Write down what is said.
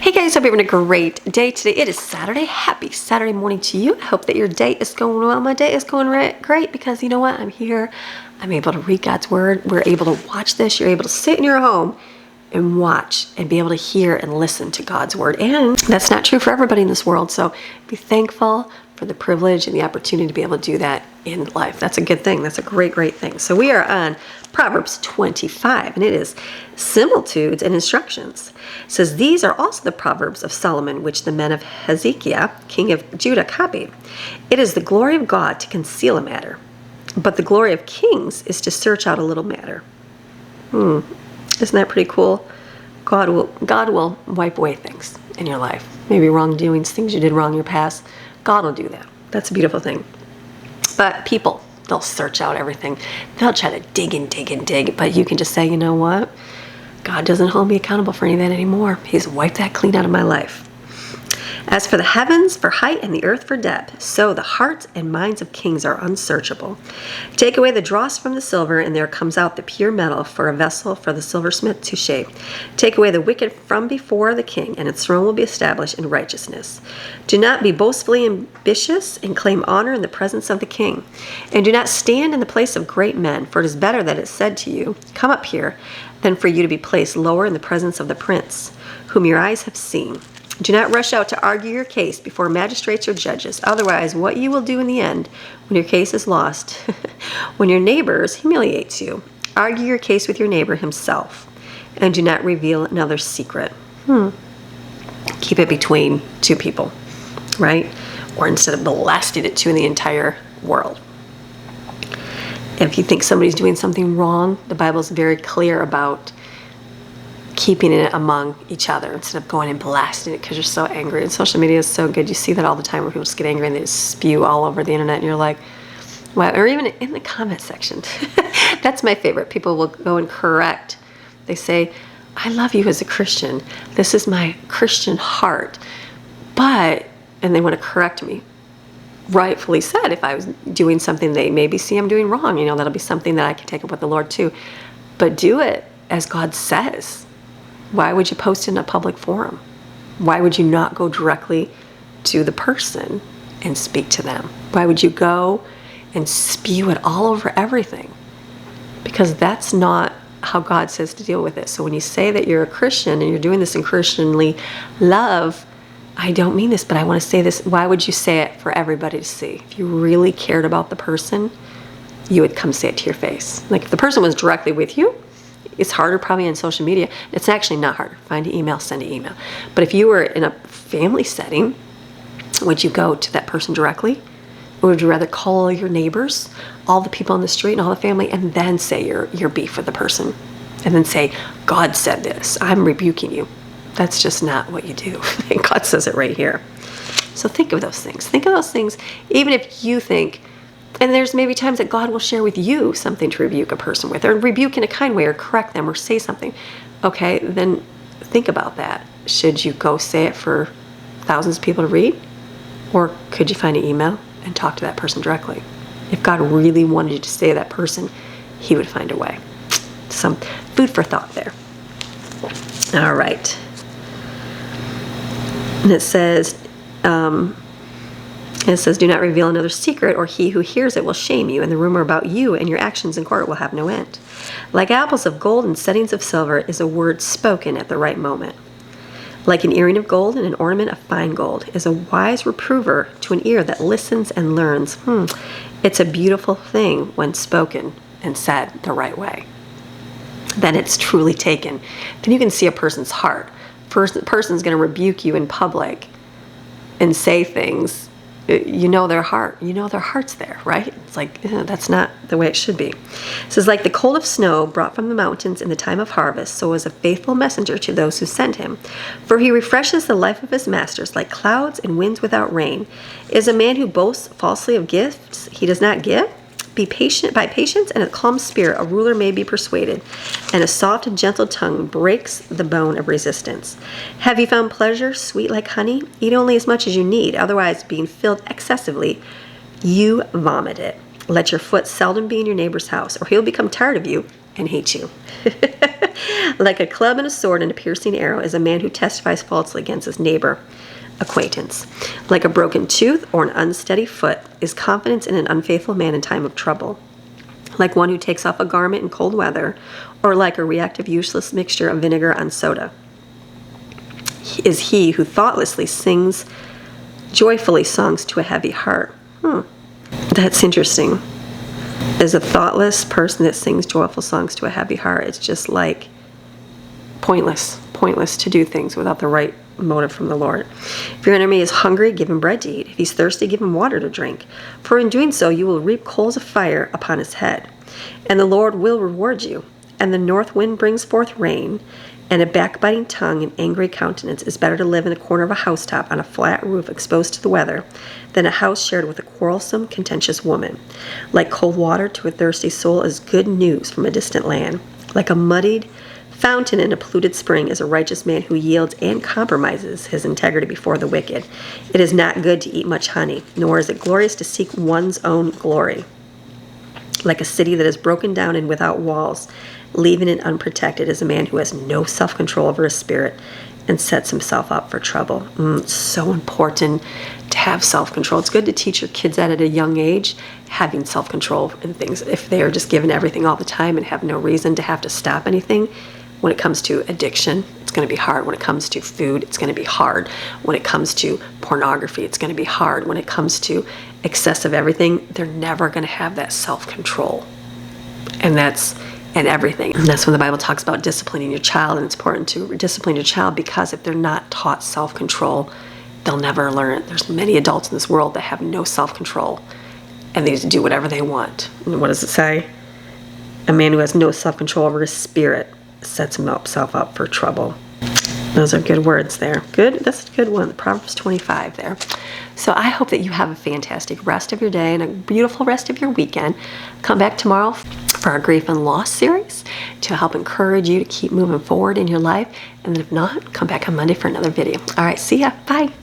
Hey guys, hope you're having a great day today. It is Saturday. Happy Saturday morning to you. I hope that your day is going well. My day is going great because you know what? I'm here. I'm able to read God's word. We're able to watch this. You're able to sit in your home and watch and be able to hear and listen to God's word. And that's not true for everybody in this world. So be thankful for the privilege and the opportunity to be able to do that in life. That's a good thing. That's a great thing. So we are on Proverbs 25, and it is similitudes and instructions. It says, these are also the Proverbs of Solomon, which the men of Hezekiah, king of Judah, copied. It is the glory of God to conceal a matter, but the glory of kings is to search out a little matter. Isn't that pretty cool? God will wipe away things in your life. Maybe wrongdoings, things you did wrong in your past. God will do that. That's a beautiful thing. But people, they'll search out everything. They'll try to dig and dig and dig. But you can just say, you know what? God doesn't hold me accountable for any of that anymore. He's wiped that clean out of my life. As for the heavens for height and the earth for depth, so the hearts and minds of kings are unsearchable. Take away the dross from the silver, and there comes out the pure metal for a vessel for the silversmith to shape. Take away the wicked from before the king, and its throne will be established in righteousness. Do not be boastfully ambitious, and claim honor in the presence of the king. And do not stand in the place of great men, for it is better that it is said to you, come up here, than for you to be placed lower in the presence of the prince, whom your eyes have seen. Do not rush out to argue your case before magistrates or judges. Otherwise, what you will do in the end, when your case is lost, when your neighbors humiliates you, argue your case with your neighbor himself, and do not reveal another's secret. Keep it between two people, right? Or instead of blasting it to the entire world. If you think somebody's doing something wrong, the Bible is very clear about keeping it among each other instead of going and blasting it because you're so angry. And social media is so good. You see that all the time where people just get angry and they just spew all over the internet and you're like, wow. Or even in the comment section. That's my favorite. People will go and correct. They say, I love you as a Christian. This is my Christian heart. But, and they want to correct me. Rightfully said, if I was doing something they maybe see I'm doing wrong, that'll be something that I can take up with the Lord too. But do it as God says. Why would you post in a public forum? Why would you not go directly to the person and speak to them? Why would you go and spew it all over everything? Because that's not how God says to deal with it. So when you say that you're a Christian and you're doing this in Christianly love, I don't mean this, but I want to say this. Why would you say it for everybody to see? If you really cared about the person, you would come say it to your face. Like if the person was directly with you, it's harder probably on social media. It's actually not hard. Find an email, send an email. But if you were in a family setting, would you go to that person directly? Or would you rather call all your neighbors, all the people on the street and all the family, and then say your beef with the person? And then say, God said this. I'm rebuking you. That's just not what you do. God says it right here. So think of those things. Think of those things, even if you think, and there's maybe times that God will share with you something to rebuke a person with, or rebuke in a kind way, or correct them, or say something. Okay, then think about that. Should you go say it for thousands of people to read? Or could you find an email and talk to that person directly? If God really wanted you to say to that person, he would find a way. Some food for thought there. All right. And it says, do not reveal another's secret, or he who hears it will shame you, and the rumor about you and your actions in court will have no end. Like apples of gold and settings of silver is a word spoken at the right moment. Like an earring of gold and an ornament of fine gold is a wise reprover to an ear that listens and learns. It's a beautiful thing when spoken and said the right way. Then it's truly taken. Then you can see a person's heart. Person's going to rebuke you in public and say things. You know their heart. You know their heart's there, right? It's like, that's not the way it should be. It says, like the cold of snow brought from the mountains in the time of harvest, so is a faithful messenger to those who send him. For he refreshes the life of his masters like clouds and winds without rain. Is a man who boasts falsely of gifts he does not give? Be patient. By patience and a calm spirit, a ruler may be persuaded, and a soft and gentle tongue breaks the bone of resistance. Have you found pleasure sweet like honey? Eat only as much as you need, otherwise, being filled excessively, you vomit it. Let your foot seldom be in your neighbor's house, or he'll become tired of you and hate you. Like a club and a sword and a piercing arrow is a man who testifies falsely against his neighbor. Acquaintance. Like a broken tooth or an unsteady foot is confidence in an unfaithful man in time of trouble. Like one who takes off a garment in cold weather, or like a reactive, useless mixture of vinegar on soda, is he who thoughtlessly sings joyfully songs to a heavy heart. That's interesting. As a thoughtless person that sings joyful songs to a heavy heart, it's just like pointless to do things without the right motive from the Lord. If your enemy is hungry, give him bread to eat. If he's thirsty, give him water to drink. For in doing so, you will reap coals of fire upon his head. And the Lord will reward you. And the north wind brings forth rain, and a backbiting tongue and angry countenance is better to live in a corner of a housetop on a flat roof exposed to the weather than a house shared with a quarrelsome, contentious woman. Like cold water to a thirsty soul is good news from a distant land. Like a muddied fountain in a polluted spring is a righteous man who yields and compromises his integrity before the wicked. It is not good to eat much honey, nor is it glorious to seek one's own glory. Like a city that is broken down and without walls, leaving it unprotected, is a man who has no self-control over his spirit and sets himself up for trouble. It's so important to have self-control. It's good to teach your kids that at a young age, having self-control in things. If they are just given everything all the time and have no reason to have to stop anything, when it comes to addiction, it's going to be hard. When it comes to food, it's going to be hard. When it comes to pornography, it's going to be hard. When it comes to excessive everything, they're never going to have that self-control. And that's in everything. And that's when the Bible talks about disciplining your child, and it's important to discipline your child because if they're not taught self-control, they'll never learn it. There's many adults in this world that have no self-control, and they just do whatever they want. And what does it say? A man who has no self-control over his spirit sets himself up for trouble. Those are good words there. Good. That's a good one. Proverbs 25 there. So I hope that you have a fantastic rest of your day and a beautiful rest of your weekend. Come back tomorrow for our Grief and Loss series to help encourage you to keep moving forward in your life. And then if not, come back on Monday for another video. All right. See ya. Bye.